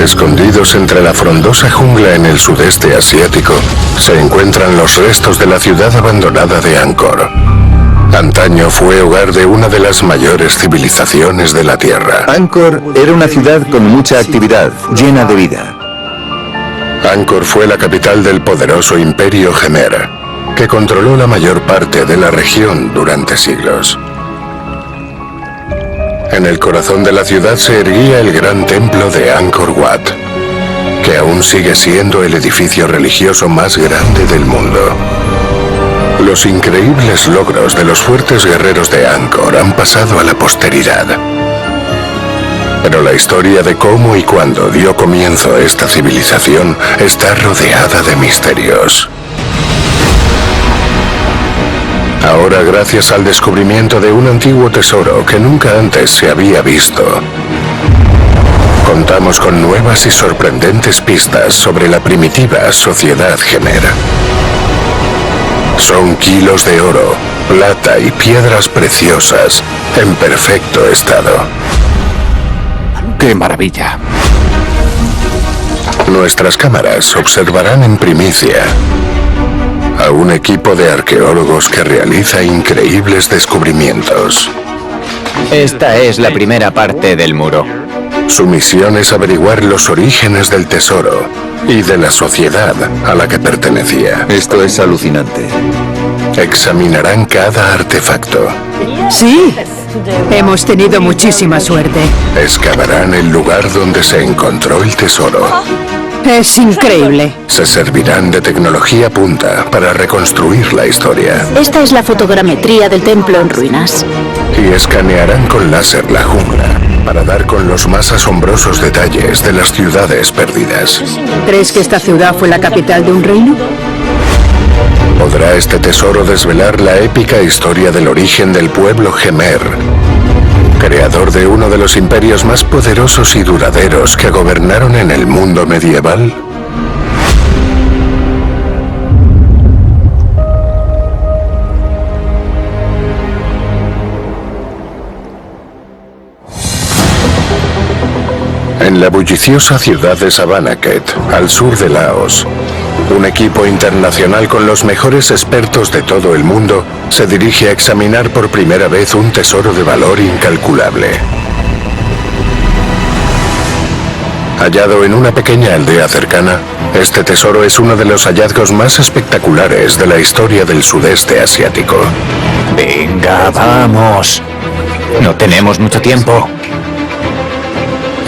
Escondidos entre la frondosa jungla en el sudeste asiático, se encuentran los restos de la ciudad abandonada de Angkor. Antaño fue hogar de una de las mayores civilizaciones de la Tierra. Angkor era una ciudad con mucha actividad, llena de vida. Angkor fue la capital del poderoso Imperio Khmer, que controló la mayor parte de la región durante siglos. En el corazón de la ciudad se erguía el gran templo de Angkor Wat, que aún sigue siendo el edificio religioso más grande del mundo. Los increíbles logros de los fuertes guerreros de Angkor han pasado a la posteridad. Pero la historia de cómo y cuándo dio comienzo esta civilización está rodeada de misterios. Ahora, gracias al descubrimiento de un antiguo tesoro que nunca antes se había visto, contamos con nuevas y sorprendentes pistas sobre la primitiva sociedad Khmer. Son kilos de oro, plata y piedras preciosas en perfecto estado. ¡Qué maravilla! Nuestras cámaras observarán en primicia a un equipo de arqueólogos que realiza increíbles descubrimientos. Esta es la primera parte del muro. Su misión es averiguar los orígenes del tesoro y de la sociedad a la que pertenecía. Esto es alucinante. Examinarán cada artefacto. Sí, hemos tenido muchísima suerte. Excavarán el lugar donde se encontró el tesoro. Es increíble. Se servirán de tecnología punta para reconstruir la historia. Esta es la fotogrametría del templo en ruinas. Y escanearán con láser la jungla para dar con los más asombrosos detalles de las ciudades perdidas. ¿Crees que esta ciudad fue la capital de un reino? ¿Podrá este tesoro desvelar la épica historia del origen del pueblo Khmer, creador de uno de los imperios más poderosos y duraderos que gobernaron en el mundo medieval? En la bulliciosa ciudad de Savannakhet, al sur de Laos, un equipo internacional con los mejores expertos de todo el mundo se dirige a examinar por primera vez un tesoro de valor incalculable. Hallado en una pequeña aldea cercana, este tesoro es uno de los hallazgos más espectaculares de la historia del sudeste asiático. Venga, vamos. No tenemos mucho tiempo.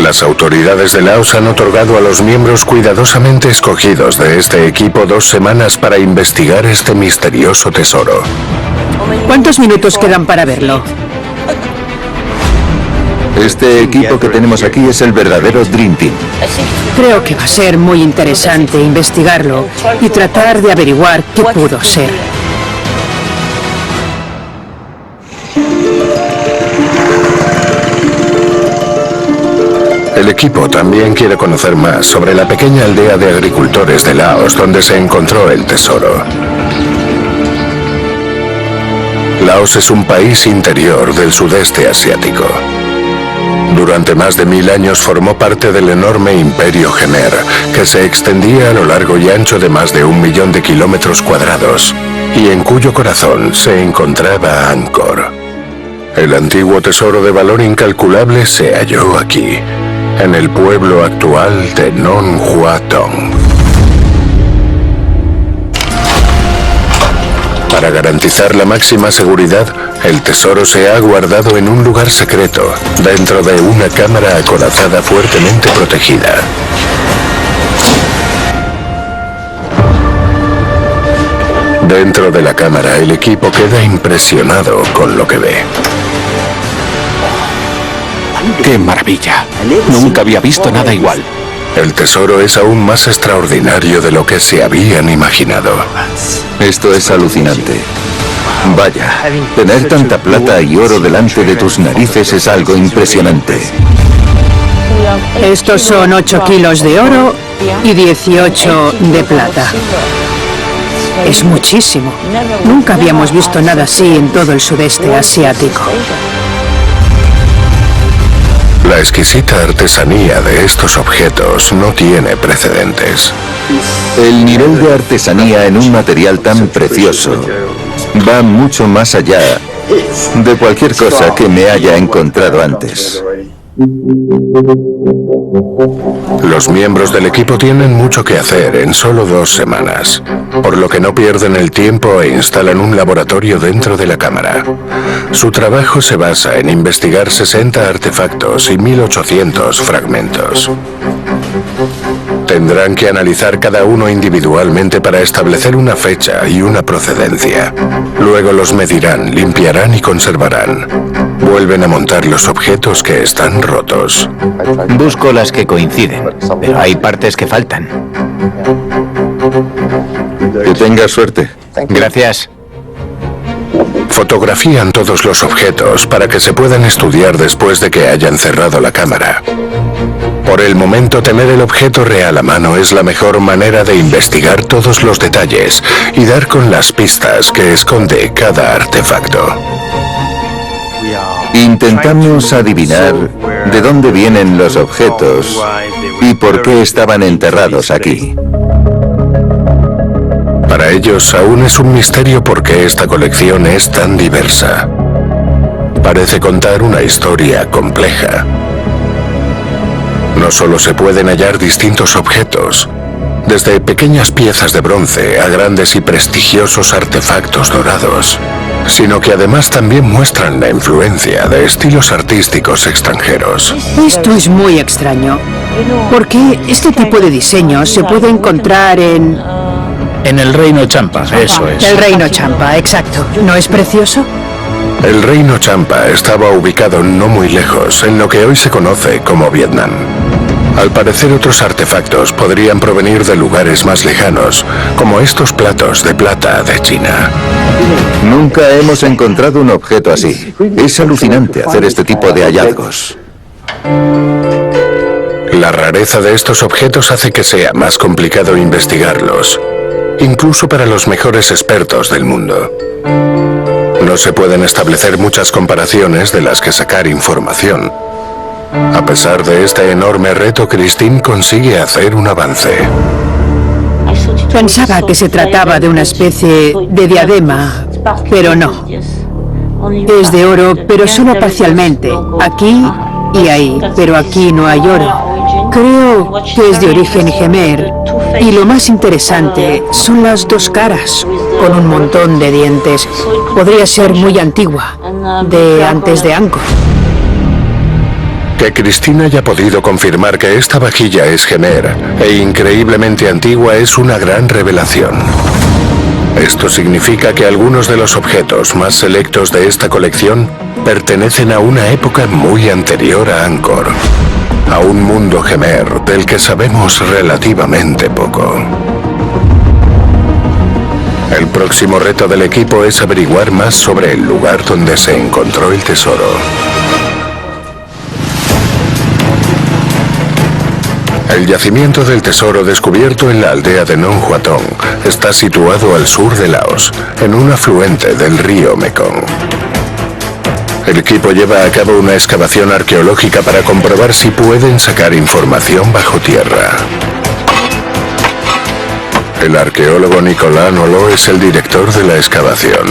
Las autoridades de Laos han otorgado a los miembros cuidadosamente escogidos de este equipo 2 semanas para investigar este misterioso tesoro. ¿Cuántos minutos quedan para verlo? Este equipo que tenemos aquí es el verdadero Dream Team. Creo que va a ser muy interesante investigarlo y tratar de averiguar qué pudo ser. El equipo también quiere conocer más sobre la pequeña aldea de agricultores de Laos donde se encontró el tesoro. Laos es un país interior del sudeste asiático. Durante más de 1000 años formó parte del enorme imperio Khmer, que se extendía a lo largo y ancho de más de 1 millón de kilómetros cuadrados, y en cuyo corazón se encontraba Angkor. El antiguo tesoro de valor incalculable se halló aquí, en el pueblo actual de Non Hua Thong. Para garantizar la máxima seguridad, el tesoro se ha guardado en un lugar secreto, dentro de una cámara acorazada fuertemente protegida. Dentro de la cámara, el equipo queda impresionado con lo que ve. ¡Qué maravilla! Nunca había visto nada igual. El tesoro es aún más extraordinario de lo que se habían imaginado. Esto es alucinante. Vaya, tener tanta plata y oro delante de tus narices es algo impresionante. Estos son 8 kilos de oro y 18 de plata. Es muchísimo. Nunca habíamos visto nada así en todo el sudeste asiático. La La exquisita artesanía de estos objetos no tiene precedentes. El nivel de artesanía en un material tan precioso va mucho más allá de cualquier cosa que me haya encontrado antes. Los miembros del equipo tienen mucho que hacer en solo 2 semanas, por lo que no pierden el tiempo e instalan un laboratorio dentro de la cámara. Su trabajo se basa en investigar 60 artefactos y 1800 fragmentos. Tendrán que analizar cada uno individualmente para establecer una fecha y una procedencia. Luego los medirán, limpiarán y conservarán. Vuelven a montar los objetos que están rotos. Busco las que coinciden, pero hay partes que faltan. Que tengas suerte. Gracias. Fotografían todos los objetos para que se puedan estudiar después de que hayan cerrado la cámara. Por el momento, tener el objeto real a mano es la mejor manera de investigar todos los detalles y dar con las pistas que esconde cada artefacto. Intentamos adivinar de dónde vienen los objetos y por qué estaban enterrados aquí. Para ellos aún es un misterio por qué esta colección es tan diversa. Parece contar una historia compleja. No solo se pueden hallar distintos objetos, desde pequeñas piezas de bronce a grandes y prestigiosos artefactos dorados, sino que además también muestran la influencia de estilos artísticos extranjeros. Esto es muy extraño, porque este tipo de diseño se puede encontrar en En el Reino Champa, eso es. el Reino Champa, exacto. ¿No es precioso? El Reino Champa estaba ubicado no muy lejos, en lo que hoy se conoce como Vietnam. Al parecer, otros artefactos podrían provenir de lugares más lejanos, como estos platos de plata de China. Nunca hemos encontrado un objeto así. Es alucinante hacer este tipo de hallazgos. La rareza de estos objetos hace que sea más complicado investigarlos, incluso para los mejores expertos del mundo. No se pueden establecer muchas comparaciones de las que sacar información. A pesar de este enorme reto, Christine consigue hacer un avance. Pensaba que se trataba de una especie de diadema, pero no. Es de oro, pero solo parcialmente. Aquí y ahí, pero aquí no hay oro. Creo que es de origen Khmer. Y lo más interesante son las 2 caras, con un montón de dientes. Podría ser muy antigua, de antes de Angkor. Que Christine haya podido confirmar que esta vajilla es Khmer e increíblemente antigua es una gran revelación. Esto significa que algunos de los objetos más selectos de esta colección pertenecen a una época muy anterior a Angkor, a un mundo Khmer del que sabemos relativamente poco. El próximo reto del equipo es averiguar más sobre el lugar donde se encontró el tesoro. El yacimiento del tesoro descubierto en la aldea de Nong Huatong está situado al sur de Laos, en un afluente del río Mekong. El equipo lleva a cabo una excavación arqueológica para comprobar si pueden sacar información bajo tierra. El arqueólogo Nicolas Nolo es el director de la excavación.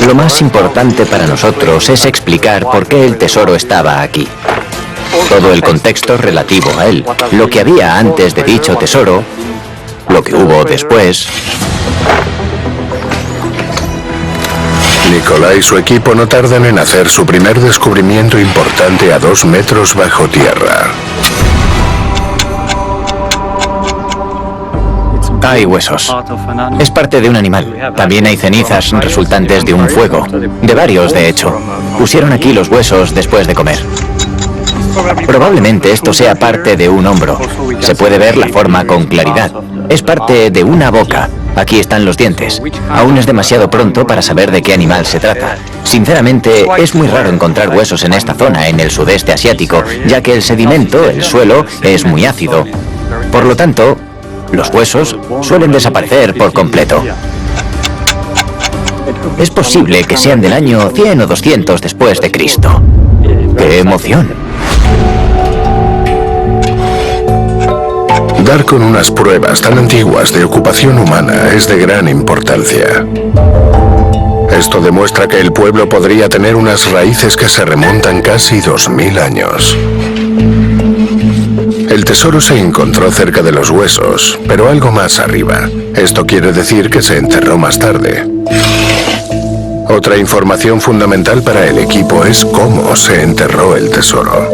Lo más importante para nosotros es explicar por qué el tesoro estaba aquí. Todo el contexto relativo a él, lo que había antes de dicho tesoro, lo que hubo después. Nicolás y su equipo no tardan en hacer su primer descubrimiento importante a 2 metros bajo tierra. Hay huesos. Es parte de un animal. También hay cenizas resultantes de un fuego. De varios, de hecho. Pusieron aquí los huesos después de comer. Probablemente esto sea parte de un hombro. Se puede ver la forma con claridad. Es parte de una boca. Aquí están los dientes. Aún es demasiado pronto para saber de qué animal se trata. Sinceramente, es muy raro encontrar huesos en esta zona, en el sudeste asiático, ya que el sedimento, el suelo, es muy ácido. Por lo tanto, los huesos suelen desaparecer por completo. Es posible que sean del año 100 o 200 después de Cristo. ¡Qué emoción! Dar con unas pruebas tan antiguas de ocupación humana es de gran importancia. Esto demuestra que el pueblo podría tener unas raíces que se remontan casi 2000 años. El tesoro se encontró cerca de los huesos, pero algo más arriba. Esto quiere decir que se enterró más tarde. Otra información fundamental para el equipo es cómo se enterró el tesoro.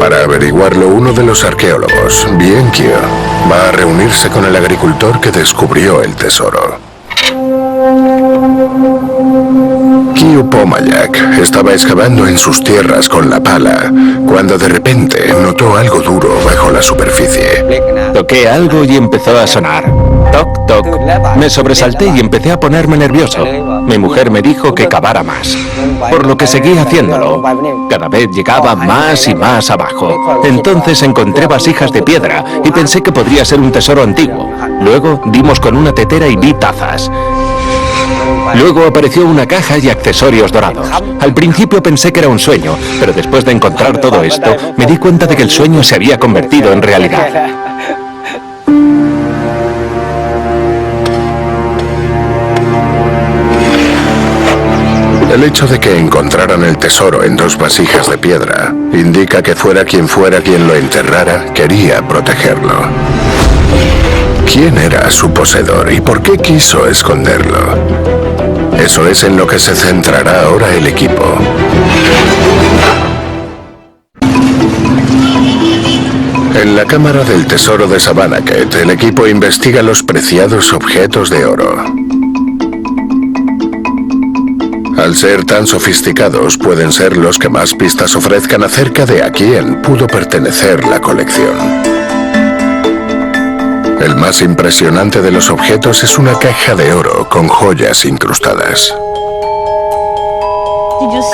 Para averiguarlo, uno de los arqueólogos, Bienkio, va a reunirse con el agricultor que descubrió el tesoro. Kyu Pomayak estaba excavando en sus tierras con la pala, cuando de repente notó algo duro bajo la superficie. Toqué algo y empezó a sonar. Toc, toc. Me sobresalté y empecé a ponerme nervioso. Mi mujer me dijo que cavara más, por lo que seguí haciéndolo. Cada vez llegaba más y más abajo. Entonces encontré vasijas de piedra y pensé que podría ser un tesoro antiguo. Luego dimos con una tetera y vi tazas. Luego apareció una caja y accesorios dorados. Al principio pensé que era un sueño, pero después de encontrar todo esto, me di cuenta de que el sueño se había convertido en realidad. El hecho de que encontraran el tesoro en 2 vasijas de piedra indica que fuera quien lo enterrara, quería protegerlo. ¿Quién era su poseedor y por qué quiso esconderlo? Eso es en lo que se centrará ahora el equipo. En la cámara del tesoro de Savannakhet, el equipo investiga los preciados objetos de oro. Al ser tan sofisticados, pueden ser los que más pistas ofrezcan acerca de a quién pudo pertenecer la colección. El más impresionante de los objetos es una caja de oro con joyas incrustadas.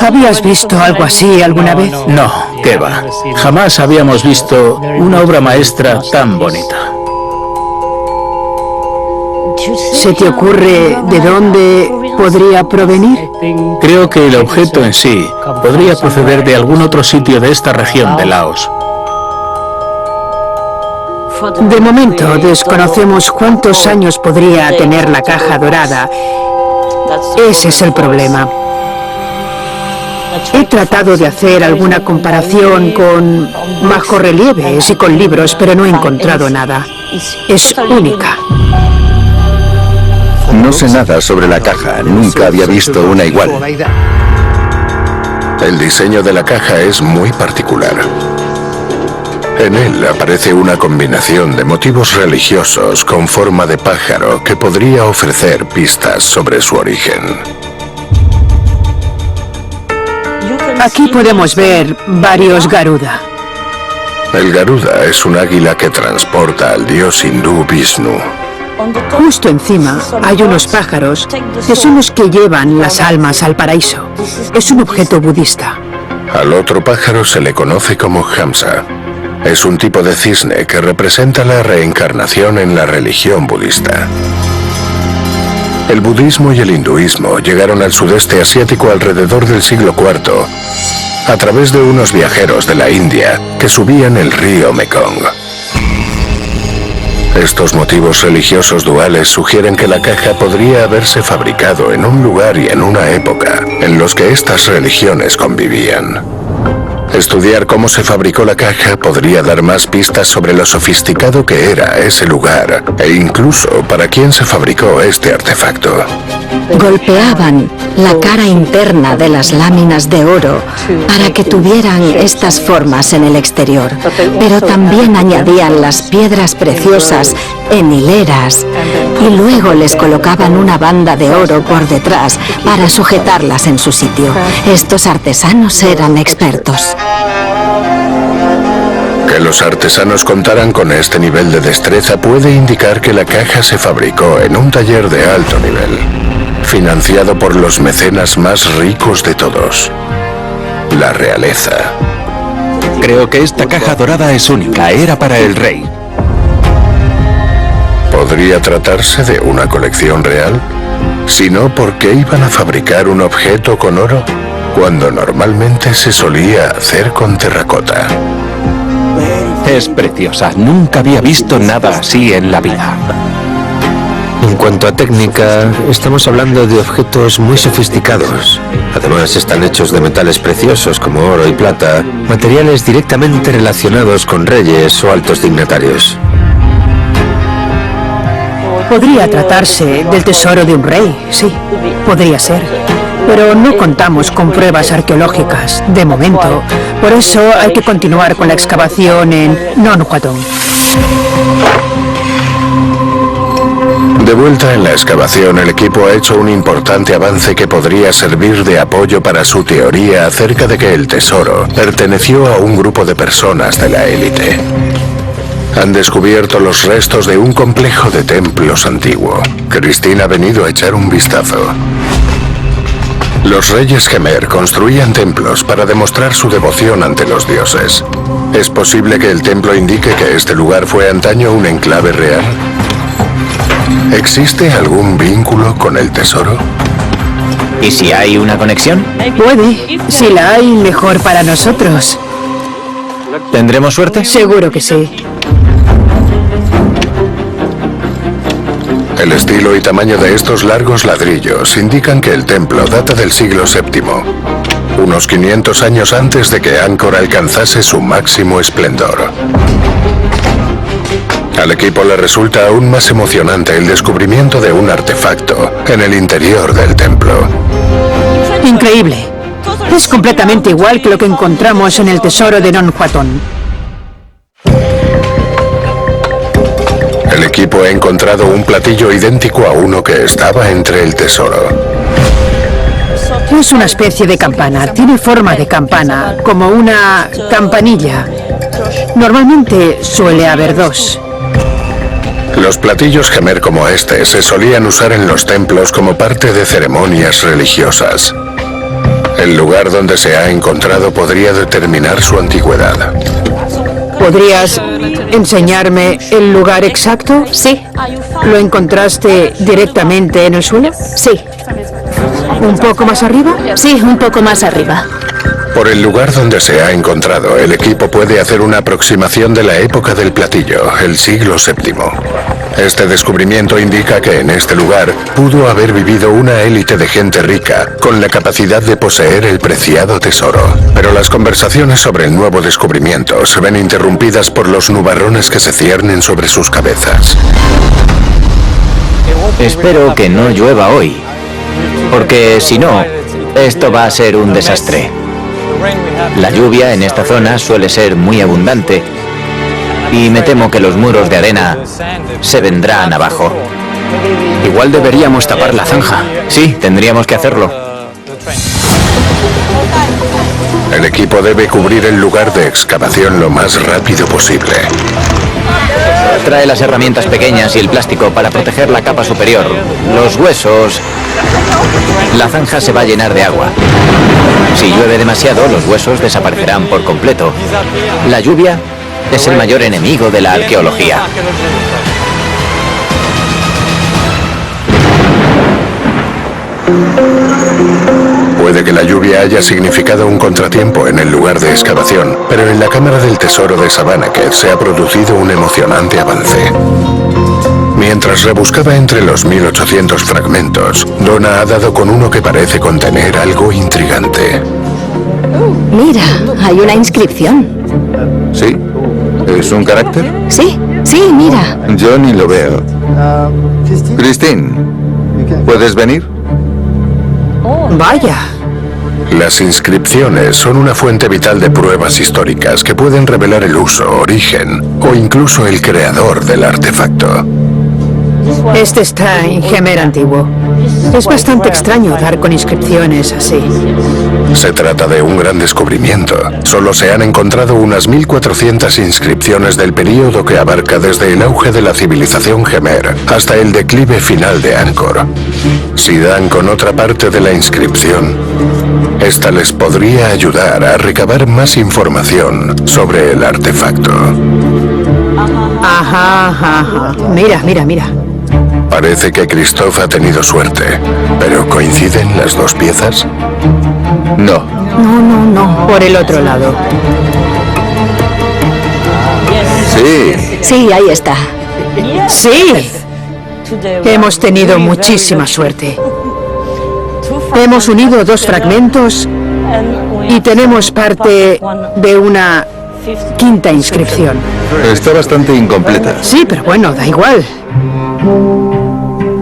¿Habías visto algo así alguna vez? No, qué va. Jamás habíamos visto una obra maestra tan bonita. ¿Se te ocurre de dónde podría provenir? Creo que el objeto en sí podría proceder de algún otro sitio de esta región de Laos. De momento desconocemos cuántos años podría tener la caja dorada. Ese es el problema. He tratado de hacer alguna comparación con bajorrelieves y con libros, pero no he encontrado nada. Es única. No sé nada sobre la caja, nunca había visto una igual. El diseño de la caja es muy particular. En él aparece una combinación de motivos religiosos con forma de pájaro que podría ofrecer pistas sobre su origen. Aquí podemos ver varios Garuda. El Garuda es un águila que transporta al dios hindú Vishnu. Justo encima hay unos pájaros que son los que llevan las almas al paraíso. Es un objeto budista. Al otro pájaro se le conoce como Hamsa. Es un tipo de cisne que representa la reencarnación en la religión budista. El budismo y el hinduismo llegaron al sudeste asiático alrededor del siglo IV a través de unos viajeros de la India que subían el río Mekong. Estos motivos religiosos duales sugieren que la caja podría haberse fabricado en un lugar y en una época en los que estas religiones convivían. Estudiar cómo se fabricó la caja podría dar más pistas sobre lo sofisticado que era ese lugar e incluso para quién se fabricó este artefacto. Golpeaban la cara interna de las láminas de oro para que tuvieran estas formas en el exterior, pero también añadían las piedras preciosas en hileras y luego les colocaban una banda de oro por detrás para sujetarlas en su sitio. Estos artesanos eran expertos. Que los artesanos contaran con este nivel de destreza puede indicar que la caja se fabricó en un taller de alto nivel, financiado por los mecenas más ricos de todos, la realeza. Creo que esta caja dorada es única, era para el rey. ¿Podría tratarse de una colección real? Si no, ¿por qué iban a fabricar un objeto con oro? cuando normalmente se solía hacer con terracota. Es preciosa. Nunca había visto nada así en la vida. En cuanto a técnica, estamos hablando de objetos muy sofisticados. Además, están hechos de metales preciosos como oro y plata, materiales directamente relacionados con reyes o altos dignatarios. Podría tratarse del tesoro de un rey, sí, podría ser. Pero no contamos con pruebas arqueológicas, de momento. Por eso hay que continuar con la excavación en Non Huatong. De vuelta en la excavación, el equipo ha hecho un importante avance que podría servir de apoyo para su teoría acerca de que el tesoro perteneció a un grupo de personas de la élite. Han descubierto los restos de un complejo de templos antiguo. Christine ha venido a echar un vistazo. Los reyes Khmer construían templos para demostrar su devoción ante los dioses. ¿Es posible que el templo indique que este lugar fue antaño un enclave real? ¿Existe algún vínculo con el tesoro? ¿Y si hay una conexión? Puede. Si la hay, mejor para nosotros. ¿Tendremos suerte? Seguro que sí. El estilo y tamaño de estos largos ladrillos indican que el templo data del siglo VII, unos 500 años antes de que Angkor alcanzase su máximo esplendor. Al equipo le resulta aún más emocionante el descubrimiento de un artefacto en el interior del templo. Increíble. Es completamente igual que lo que encontramos en el tesoro de Non Huatong. El equipo ha encontrado un platillo idéntico a uno que estaba entre el tesoro. Es una especie de campana. Tiene forma de campana, como una campanilla. Normalmente suele haber dos. Los platillos Khmer como este se solían usar en los templos como parte de ceremonias religiosas. El lugar donde se ha encontrado podría determinar su antigüedad. ¿Podrías enseñarme el lugar exacto? Sí, ¿Lo encontraste directamente en el suelo? sí, ¿Un poco más arriba? sí, un poco más arriba. Por el lugar donde se ha encontrado, el equipo puede hacer una aproximación de la época del platillo, el siglo VII. Este descubrimiento indica que en este lugar pudo haber vivido una élite de gente rica con la capacidad de poseer el preciado tesoro. Pero las conversaciones sobre el nuevo descubrimiento se ven interrumpidas por los nubarrones que se ciernen sobre sus cabezas. Espero que no llueva hoy, porque si no, esto va a ser un desastre. La lluvia en esta zona suele ser muy abundante y me temo que los muros de arena se vendrán abajo. Igual deberíamos tapar la zanja. Sí, tendríamos que hacerlo. El equipo debe cubrir el lugar de excavación lo más rápido posible. Trae las herramientas pequeñas y el plástico para proteger la capa superior. Los huesos... La zanja se va a llenar de agua. Si llueve demasiado, los huesos desaparecerán por completo. La lluvia es el mayor enemigo de la arqueología. Puede que la lluvia haya significado un contratiempo en el lugar de excavación, pero en la cámara del tesoro de Savannakhet se ha producido un emocionante avance. Mientras rebuscaba entre los 1800 fragmentos, Donna ha dado con uno que parece contener algo intrigante. Mira, hay una inscripción. ¿Sí? ¿Es un carácter? Sí, sí, mira. Yo ni lo veo. Christine, ¿puedes venir? Vaya. Las inscripciones son una fuente vital de pruebas históricas que pueden revelar el uso, origen o incluso el creador del artefacto. Este está en Khmer antiguo. Es bastante extraño dar con inscripciones así. Se trata de un gran descubrimiento. Solo se han encontrado unas 1400 inscripciones del período que abarca desde el auge de la civilización Khmer hasta el declive final de Angkor. Si dan con otra parte de la inscripción, esta les podría ayudar a recabar más información sobre el artefacto. Ajá, ajá, ajá. Mira, mira, mira. Parece que Christophe ha tenido suerte, pero ¿coinciden las dos piezas? No. No. Por el otro lado. Sí. Sí, ahí está. ¡Sí! Hemos tenido muchísima suerte. Hemos unido 2 fragmentos y tenemos parte de una 5ª inscripción. Está bastante incompleta. Sí, pero bueno, da igual.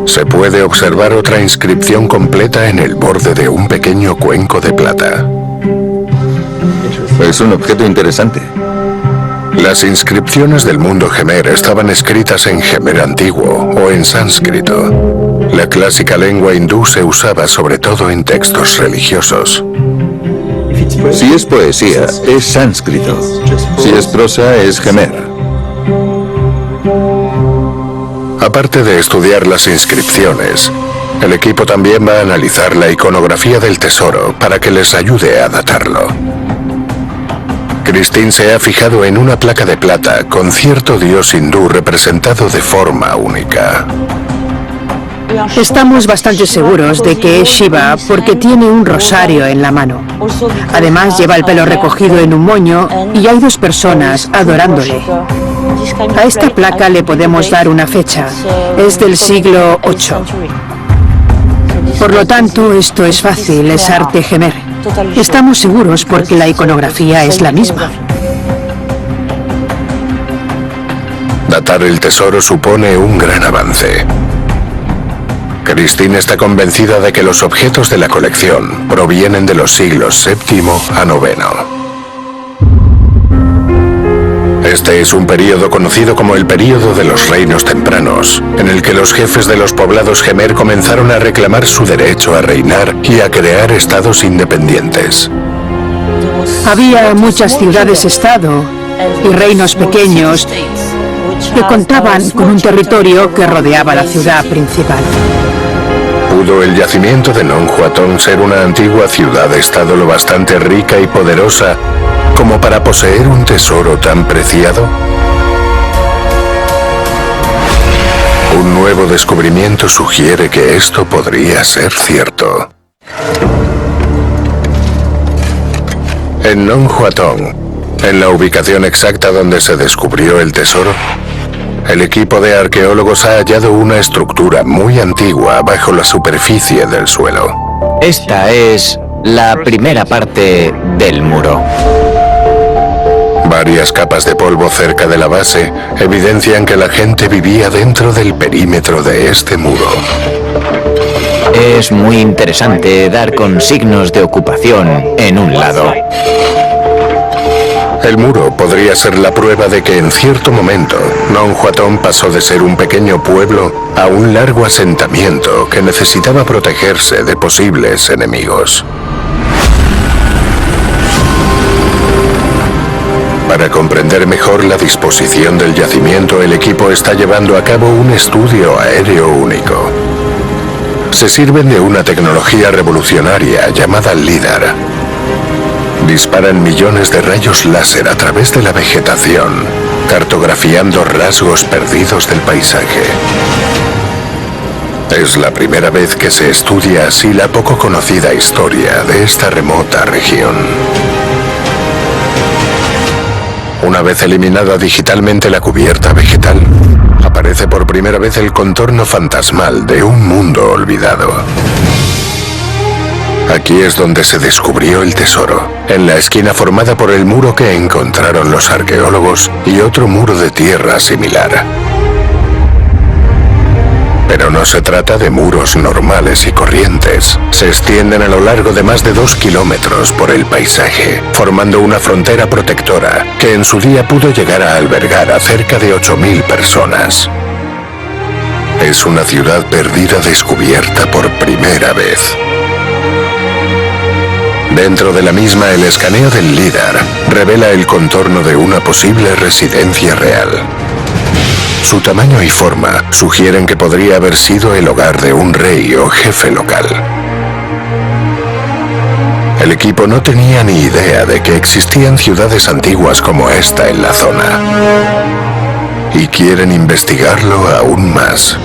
Se puede observar otra inscripción completa en el borde de un pequeño cuenco de plata. Es un objeto interesante. Las inscripciones del mundo Gemer estaban escritas en Gemer antiguo o en sánscrito. La clásica lengua hindú se usaba sobre todo en textos religiosos. Si es poesía, es sánscrito. Si es prosa, es Gemer. Aparte de estudiar las inscripciones, el equipo también va a analizar la iconografía del tesoro para que les ayude a datarlo. Christine se ha fijado en una placa de plata con cierto dios hindú representado de forma única. Estamos bastante seguros de que es Shiva porque tiene un rosario en la mano. Además, lleva el pelo recogido en un moño y hay 2 personas adorándole. A esta placa le podemos dar una fecha. Es del siglo VIII. Por lo tanto, esto es fácil, es arte Gemer. Estamos seguros porque la iconografía es la misma. Datar el tesoro supone un gran avance. Christine está convencida de que los objetos de la colección provienen de los siglos VII a IX. Este es un período conocido como el período de los reinos tempranos, en el que los jefes de los poblados Gemer comenzaron a reclamar su derecho a reinar y a crear estados independientes. Había muchas ciudades-estado y reinos pequeños que contaban con un territorio que rodeaba la ciudad principal. ¿Pudo el yacimiento de Nong Huatong ser una antigua ciudad-estado lo bastante rica y poderosa como para poseer un tesoro tan preciado? Un nuevo descubrimiento sugiere que esto podría ser cierto. En Nong Huatong, en la ubicación exacta donde se descubrió el tesoro, el equipo de arqueólogos ha hallado una estructura muy antigua bajo la superficie del suelo. Esta es la primera parte del muro. Varias capas de polvo cerca de la base evidencian que la gente vivía dentro del perímetro de este muro. Es muy interesante dar con signos de ocupación en un lado. El muro podría ser la prueba de que en cierto momento Nong Huatong pasó de ser un pequeño pueblo a un largo asentamiento que necesitaba protegerse de posibles enemigos. Para comprender mejor la disposición del yacimiento, el equipo está llevando a cabo un estudio aéreo único. Se sirven de una tecnología revolucionaria llamada LIDAR. Disparan millones de rayos láser a través de la vegetación, cartografiando rasgos perdidos del paisaje. Es la primera vez que se estudia así la poco conocida historia de esta remota región. Una vez eliminada digitalmente la cubierta vegetal, aparece por primera vez el contorno fantasmal de un mundo olvidado. Aquí es donde se descubrió el tesoro, en la esquina formada por el muro que encontraron los arqueólogos y otro muro de tierra similar. Pero no se trata de muros normales y corrientes. Se extienden a lo largo de más de 2 kilómetros por el paisaje, formando una frontera protectora que en su día pudo llegar a albergar a cerca de 8.000 personas. Es una ciudad perdida descubierta por primera vez. Dentro de la misma, el escaneo del LIDAR revela el contorno de una posible residencia real. Su tamaño y forma sugieren que podría haber sido el hogar de un rey o jefe local. El equipo no tenía ni idea de que existían ciudades antiguas como esta en la zona. Y quieren investigarlo aún más.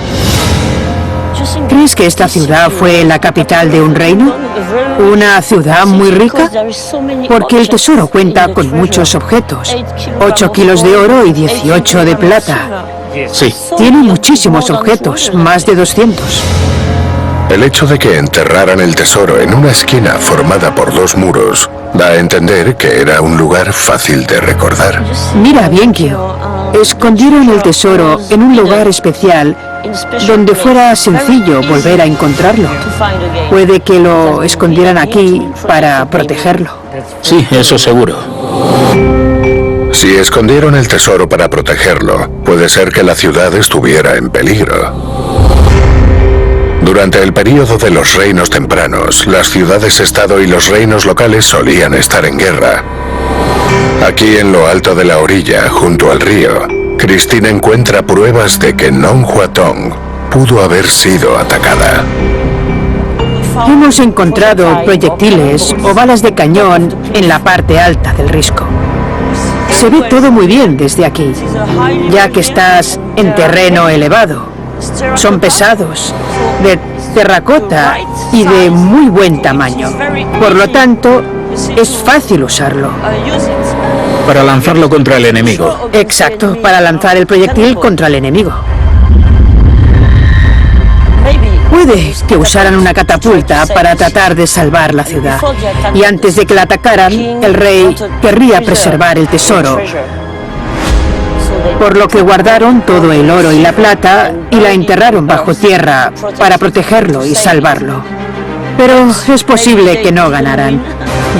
¿Crees que esta ciudad fue la capital de un reino? ¿Una ciudad muy rica? Porque el tesoro cuenta con muchos objetos. 8 kilos de oro y 18 de plata. Sí. Tiene muchísimos objetos, más de 200. El hecho de que enterraran el tesoro en una esquina formada por 2 muros da a entender que era un lugar fácil de recordar. Mira, Bienkio, escondieron el tesoro en un lugar especial donde fuera sencillo volver a encontrarlo. Puede que lo escondieran aquí para protegerlo. Sí, eso seguro. Si escondieron el tesoro para protegerlo, puede ser que la ciudad estuviera en peligro. Durante el período de los reinos tempranos, las ciudades-estado y los reinos locales solían estar en guerra. Aquí en lo alto de la orilla, junto al río, Christine encuentra pruebas de que Nong Huatong pudo haber sido atacada. Hemos encontrado proyectiles o balas de cañón en la parte alta del risco. Se ve todo muy bien desde aquí, ya que estás en terreno elevado. Son pesados, de terracota y de muy buen tamaño. Por lo tanto, es fácil usarlo. Para lanzarlo contra el enemigo. Exacto, para lanzar el proyectil contra el enemigo. Puede que usaran una catapulta para tratar de salvar la ciudad. Y antes de que la atacaran, el rey querría preservar el tesoro. Por lo que guardaron todo el oro y la plata y la enterraron bajo tierra para protegerlo y salvarlo. Pero es posible que no ganaran,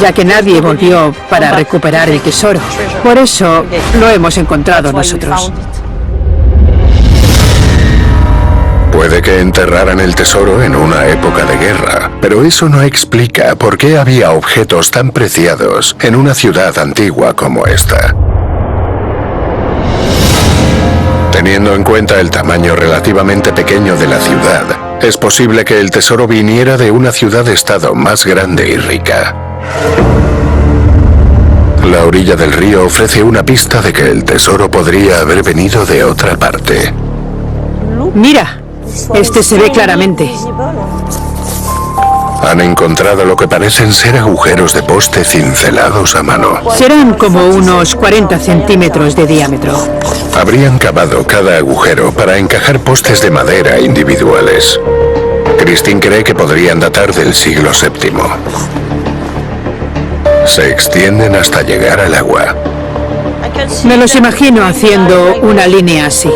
ya que nadie volvió para recuperar el tesoro. Por eso lo hemos encontrado nosotros. Puede que enterraran el tesoro en una época de guerra, pero eso no explica por qué había objetos tan preciados en una ciudad antigua como esta. Teniendo en cuenta el tamaño relativamente pequeño de la ciudad, es posible que el tesoro viniera de una ciudad-estado más grande y rica. La orilla del río ofrece una pista de que el tesoro podría haber venido de otra parte. Mira, este se ve claramente. Han encontrado lo que parecen ser agujeros de poste cincelados a mano. Serán como unos 40 centímetros de diámetro. Habrían cavado cada agujero para encajar postes de madera individuales. Christine cree que podrían datar del siglo VII. Se extienden hasta llegar al agua. Me los imagino haciendo una línea así.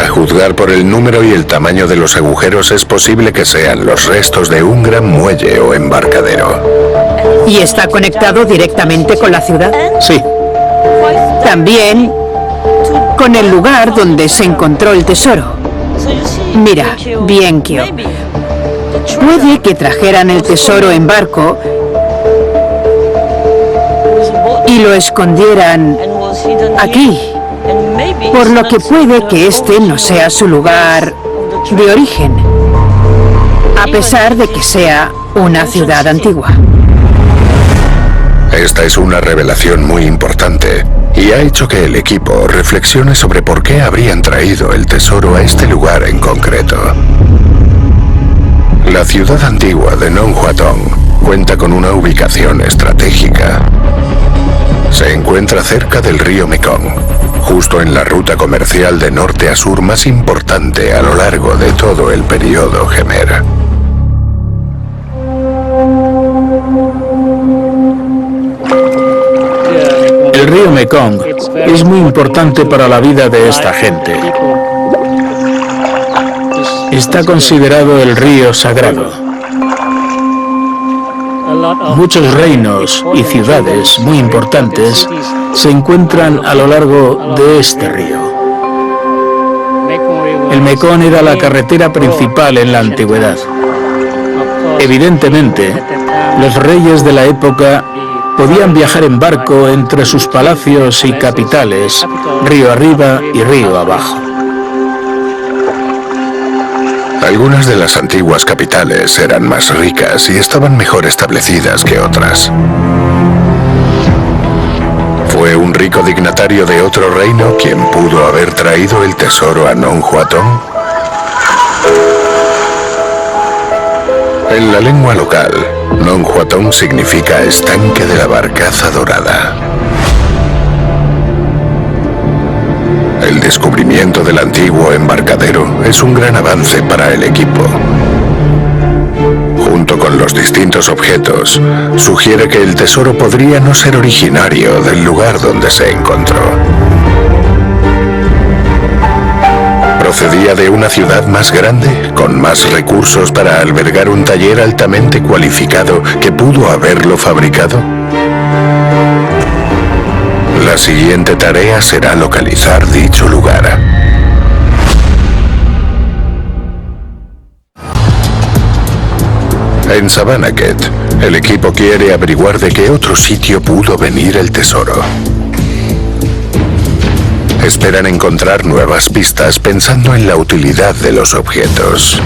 A juzgar por el número y el tamaño de los agujeros, es posible que sean los restos de un gran muelle o embarcadero. ¿Y está conectado directamente con la ciudad? Sí. También con el lugar donde se encontró el tesoro. Mira, Bienkio, puede que trajeran el tesoro en barco y lo escondieran aquí, por lo que puede que este no sea su lugar de origen, a pesar de que sea una ciudad antigua. Esta es una revelación muy importante y ha hecho que el equipo reflexione sobre por qué habrían traído el tesoro a este lugar en concreto. La ciudad antigua de Nong Huatong cuenta con una ubicación estratégica. Se encuentra cerca del río Mekong, justo en la ruta comercial de norte a sur más importante a lo largo de todo el período Khmer. El río Mekong es muy importante para la vida de esta gente. Está considerado el río sagrado. Muchos reinos y ciudades muy importantes se encuentran a lo largo de este río. El Mekong era la carretera principal en la antigüedad. Evidentemente, los reyes de la época podían viajar en barco entre sus palacios y capitales, río arriba y río abajo. Algunas de las antiguas capitales eran más ricas y estaban mejor establecidas que otras. ¿Fue un rico dignatario de otro reino quien pudo haber traído el tesoro a Nong Huatong? En la lengua local, Nong Huatong significa estanque de la barcaza dorada. El descubrimiento del antiguo embarcadero es un gran avance para el equipo. Junto con los distintos objetos, sugiere que el tesoro podría no ser originario del lugar donde se encontró. ¿Procedía de una ciudad más grande, con más recursos para albergar un taller altamente cualificado que pudo haberlo fabricado? La siguiente tarea será localizar dicho lugar. En Savannakhet, el equipo quiere averiguar de qué otro sitio pudo venir el tesoro. Esperan encontrar nuevas pistas pensando en la utilidad de los objetos.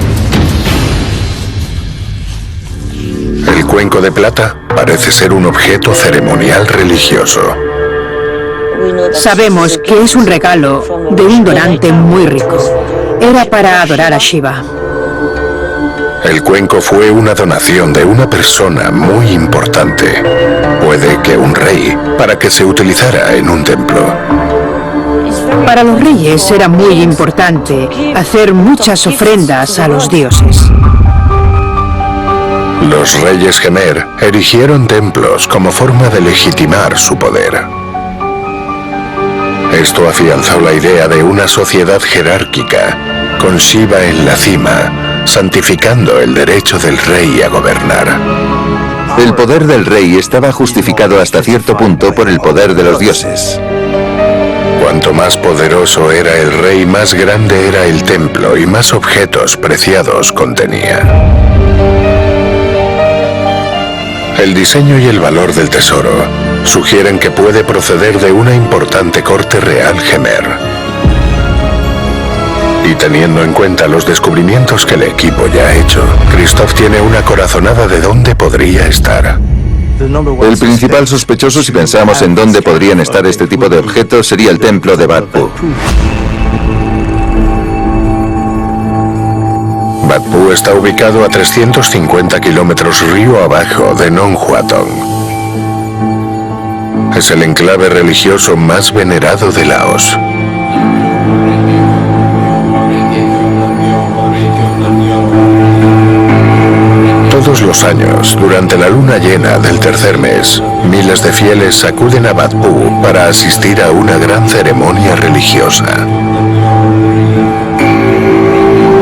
El cuenco de plata parece ser un objeto ceremonial religioso. Sabemos que es un regalo de un donante muy rico. Era para adorar a Shiva. El cuenco fue una donación de una persona muy importante, puede que un rey, para que se utilizara en un templo. Para los reyes era muy importante hacer muchas ofrendas a los dioses. Los reyes Khmer erigieron templos como forma de legitimar su poder. Esto afianzó la idea de una sociedad jerárquica, con Shiva en la cima, santificando el derecho del rey a gobernar. El poder del rey estaba justificado hasta cierto punto por el poder de los dioses. Cuanto más poderoso era el rey, más grande era el templo y más objetos preciados contenía. El diseño y el valor del tesoro sugieren que puede proceder de una importante corte real Khmer. Y teniendo en cuenta los descubrimientos que el equipo ya ha hecho, Christoph tiene una corazonada de dónde podría estar. El principal sospechoso, si pensamos en dónde podrían estar este tipo de objetos, sería el templo de Bat Pu. Bat Pu está ubicado a 350 kilómetros río abajo de Nong Huatong. Es el enclave religioso más venerado de Laos. Todos los años, durante la luna llena del tercer mes, miles de fieles acuden a Bat Pu para asistir a una gran ceremonia religiosa.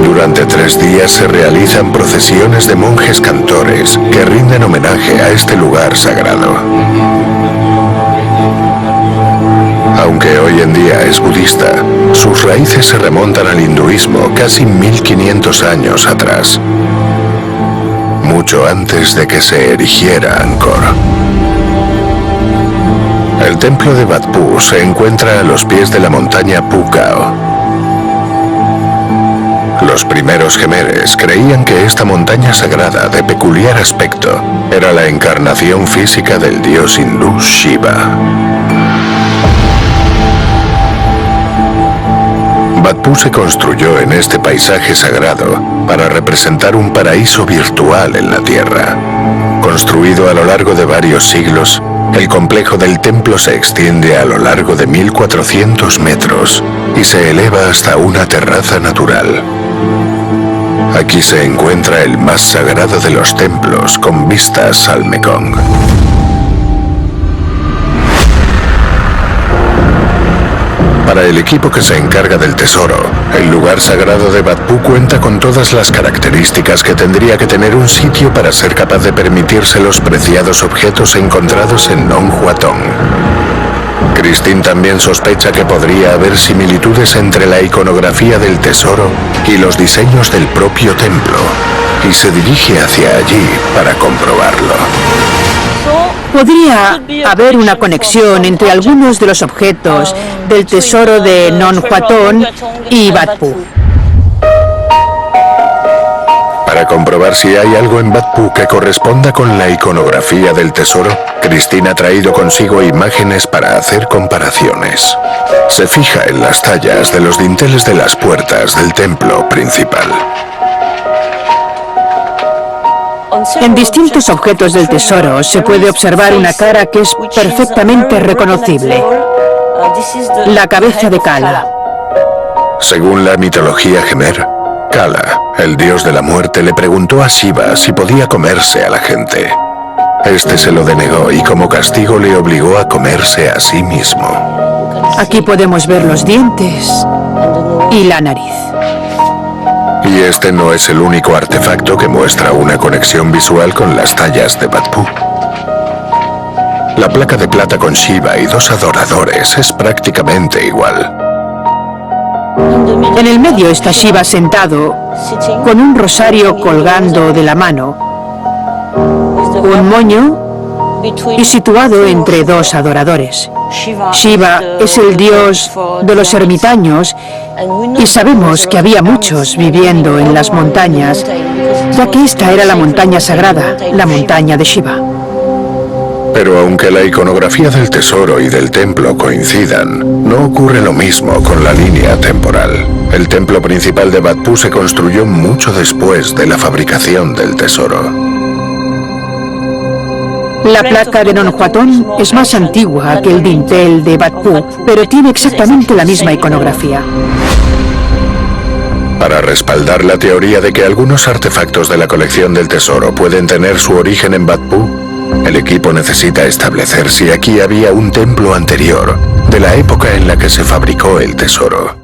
Durante 3 días se realizan procesiones de monjes cantores que rinden homenaje a este lugar sagrado. Aunque hoy en día es budista, sus raíces se remontan al hinduismo casi 1500 años atrás, mucho antes de que se erigiera Angkor. El templo de Bat Pu se encuentra a los pies de la montaña Pu Khao. Los primeros Khmeres creían que esta montaña sagrada de peculiar aspecto era la encarnación física del dios hindú Shiva. Bat Pu se construyó en este paisaje sagrado para representar un paraíso virtual en la tierra. Construido a lo largo de varios siglos, el complejo del templo se extiende a lo largo de 1400 metros y se eleva hasta una terraza natural. Aquí se encuentra el más sagrado de los templos con vistas al Mekong. Para el equipo que se encarga del tesoro, el lugar sagrado de Bat Pu cuenta con todas las características que tendría que tener un sitio para ser capaz de permitirse los preciados objetos encontrados en Nong Huatong. Christine también sospecha que podría haber similitudes entre la iconografía del tesoro y los diseños del propio templo, y se dirige hacia allí para comprobarlo. Podría haber una conexión entre algunos de los objetos del tesoro de Nong Huatong y Bat Pu. Para comprobar si hay algo en Bat Pu que corresponda con la iconografía del tesoro, Christine ha traído consigo imágenes para hacer comparaciones. Se fija en las tallas de los dinteles de las puertas del templo principal. En distintos objetos del tesoro se puede observar una cara que es perfectamente reconocible. La cabeza de Kala. Según la mitología Gemer, Kala, el dios de la muerte, le preguntó a Shiva si podía comerse a la gente. Este se lo denegó y como castigo le obligó a comerse a sí mismo. Aquí podemos ver los dientes y la nariz. Y este no es el único artefacto que muestra una conexión visual con las tallas de Bat Pu. La placa de plata con Shiva y dos adoradores es prácticamente igual. En el medio está Shiva sentado, con un rosario colgando de la mano, un moño y situado entre dos adoradores. Shiva es el dios de los ermitaños y sabemos que había muchos viviendo en las montañas, ya que esta era la montaña sagrada, la montaña de Shiva. Pero aunque la iconografía del tesoro y del templo coincidan, no ocurre lo mismo con la línea temporal. El templo principal de Bat Pu se construyó mucho después de la fabricación del tesoro. La placa de Nonhuatón es más antigua que el dintel de Bat Pu, pero tiene exactamente la misma iconografía. Para respaldar la teoría de que algunos artefactos de la colección del tesoro pueden tener su origen en Bat Pu, el equipo necesita establecer si aquí había un templo anterior, de la época en la que se fabricó el tesoro.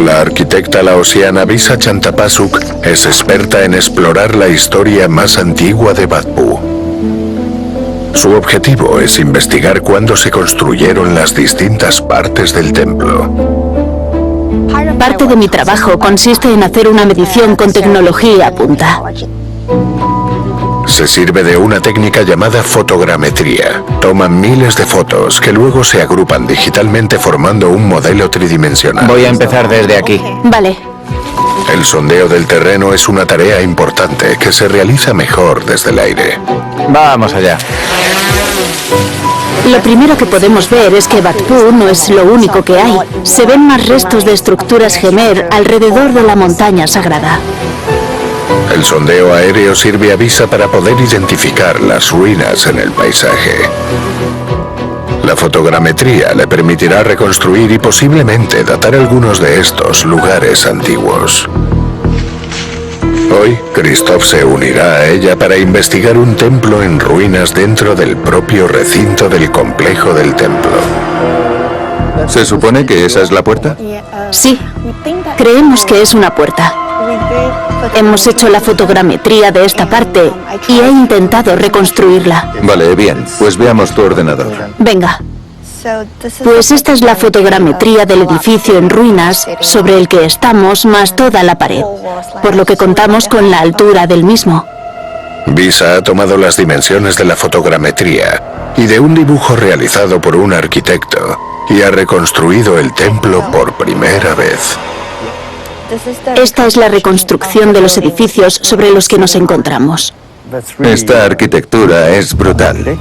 La arquitecta laosiana Visa Chantapasuk es experta en explorar la historia más antigua de Bat Pu. Su objetivo es investigar cuándo se construyeron las distintas partes del templo. Parte de mi trabajo consiste en hacer una medición con tecnología punta. Se sirve de una técnica llamada fotogrametría. Toman miles de fotos que luego se agrupan digitalmente formando un modelo tridimensional. Voy a empezar desde aquí. Vale. El sondeo del terreno es una tarea importante que se realiza mejor desde el aire. Vamos allá. Lo primero que podemos ver es que Bat Pu no es lo único que hay. Se ven más restos de estructuras Gemer alrededor de la montaña sagrada. El sondeo aéreo sirve a Visa para poder identificar las ruinas en el paisaje. La fotogrametría le permitirá reconstruir y posiblemente datar algunos de estos lugares antiguos. Hoy, Christoph se unirá a ella para investigar un templo en ruinas dentro del propio recinto del complejo del templo. ¿Se supone que esa es la puerta? Sí, creemos que es una puerta. Hemos hecho la fotogrametría de esta parte y he intentado reconstruirla. Vale, bien. Pues veamos tu ordenador. Venga. Pues esta es la fotogrametría del edificio en ruinas sobre el que estamos, más toda la pared, por lo que contamos con la altura del mismo. Visa ha tomado las dimensiones de la fotogrametría y de un dibujo realizado por un arquitecto y ha reconstruido el templo por primera vez. Esta es la reconstrucción de los edificios sobre los que nos encontramos. Esta arquitectura es brutal.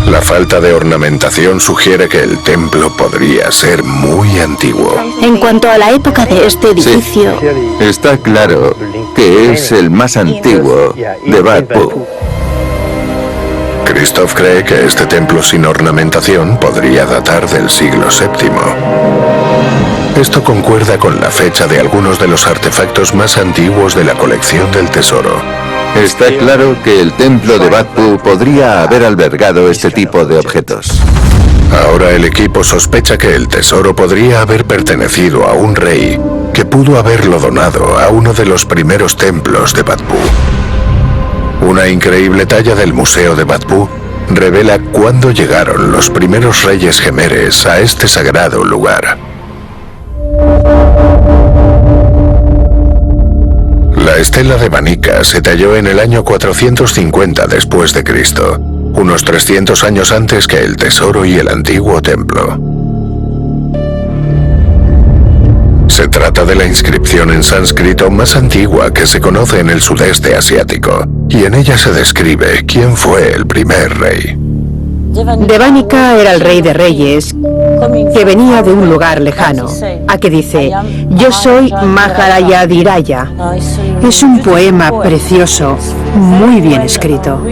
La falta de ornamentación sugiere que el templo podría ser muy antiguo. En cuanto a la época de este edificio, Está claro que es el más antiguo de Bat Pu. Christoph cree que este templo sin ornamentación podría datar del siglo VII. Esto concuerda con la fecha de algunos de los artefactos más antiguos de la colección del tesoro. Está claro que el templo de Bat Pu podría haber albergado este tipo de objetos. Ahora el equipo sospecha que el tesoro podría haber pertenecido a un rey que pudo haberlo donado a uno de los primeros templos de Bat Pu. Una increíble talla del Museo de Bat Pu revela cuándo llegaron los primeros reyes gemeres a este sagrado lugar. La estela de Vanica se talló en el año 450 después de Cristo, unos 300 años antes que el tesoro y el antiguo templo. Se trata de la inscripción en sánscrito más antigua que se conoce en el sudeste asiático, y en ella se describe quién fue el primer rey. Devánica era el rey de reyes que venía de un lugar lejano. A que dice, yo soy Maharayadiraya. Es un poema precioso, muy bien escrito.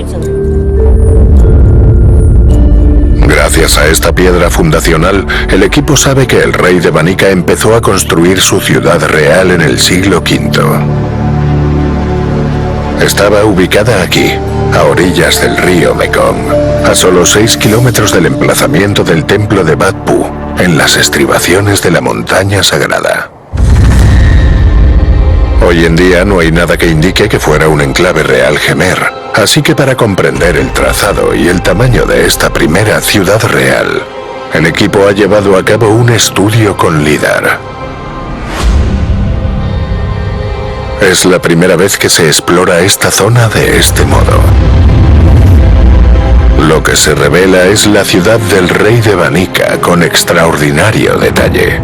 Gracias a esta piedra fundacional, el equipo sabe que el rey Devánica empezó a construir su ciudad real en el siglo V. Estaba ubicada aquí, a orillas del río Mekong, a solo 6 kilómetros del emplazamiento del templo de Wat Pu, en las estribaciones de la montaña sagrada. Hoy en día no hay nada que indique que fuera un enclave real Khmer, así que para comprender el trazado y el tamaño de esta primera ciudad real, el equipo ha llevado a cabo un estudio con LIDAR. Es la primera vez que se explora esta zona de este modo. Lo que se revela es la ciudad del rey Devánica con extraordinario detalle.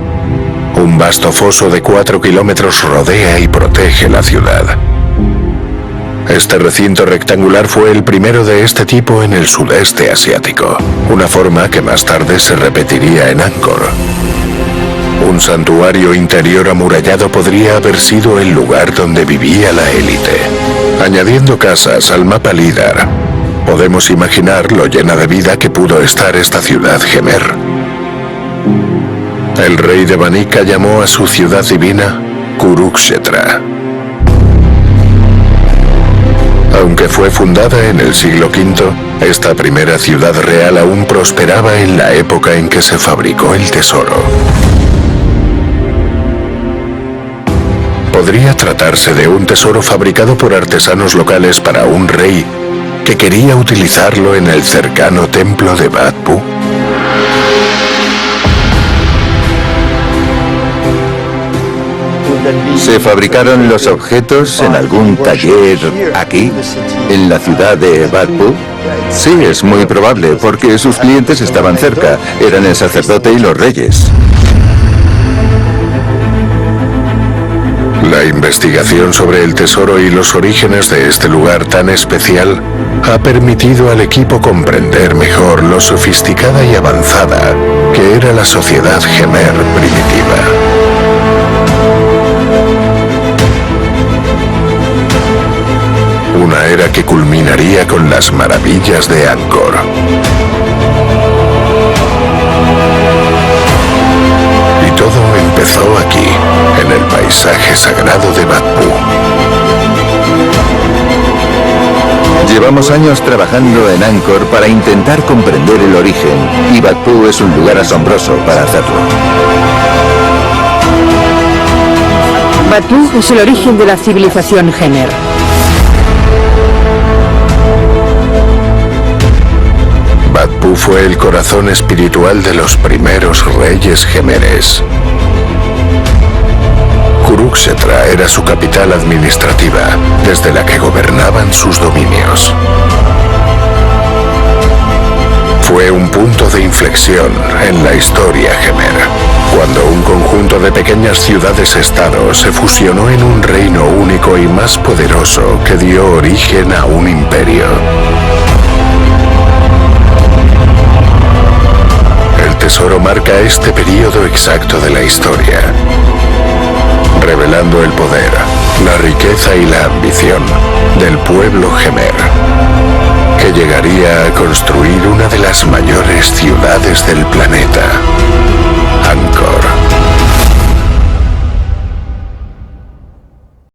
Un vasto foso de 4 kilómetros rodea y protege la ciudad. Este recinto rectangular fue el primero de este tipo en el sudeste asiático, una forma que más tarde se repetiría en Angkor. Un santuario interior amurallado podría haber sido el lugar donde vivía la élite. Añadiendo casas al mapa LIDAR, podemos imaginar lo llena de vida que pudo estar esta ciudad Khmer. El rey Devánica llamó a su ciudad divina Kurukshetra. Aunque fue fundada en el siglo V, esta primera ciudad real aún prosperaba en la época en que se fabricó el tesoro. Podría tratarse de un tesoro fabricado por artesanos locales para un rey que quería utilizarlo en el cercano templo de Wat Pu. ¿Se fabricaron los objetos en algún taller aquí, en la ciudad de Wat Pu? Sí, es muy probable, porque sus clientes estaban cerca, eran el sacerdote y los reyes. La investigación sobre el tesoro y los orígenes de este lugar tan especial ha permitido al equipo comprender mejor lo sofisticada y avanzada que era la sociedad Khmer primitiva. Una era que culminaría con las maravillas de Angkor. Y todo empezó aquí, en el paisaje sagrado de Wat Pu. Llevamos años trabajando en Angkor para intentar comprender el origen, y Wat Pu es un lugar asombroso para hacerlo. Wat Pu es el origen de la civilización Khmer. Wat Pu fue el corazón espiritual de los primeros reyes Khmeres. Kurukshetra era su capital administrativa, desde la que gobernaban sus dominios. Fue un punto de inflexión en la historia Khmer, cuando un conjunto de pequeñas ciudades-estado se fusionó en un reino único y más poderoso que dio origen a un imperio. El tesoro marca este periodo exacto de la historia, revelando el poder, la riqueza y la ambición del pueblo Khmer, que llegaría a construir una de las mayores ciudades del planeta, Angkor.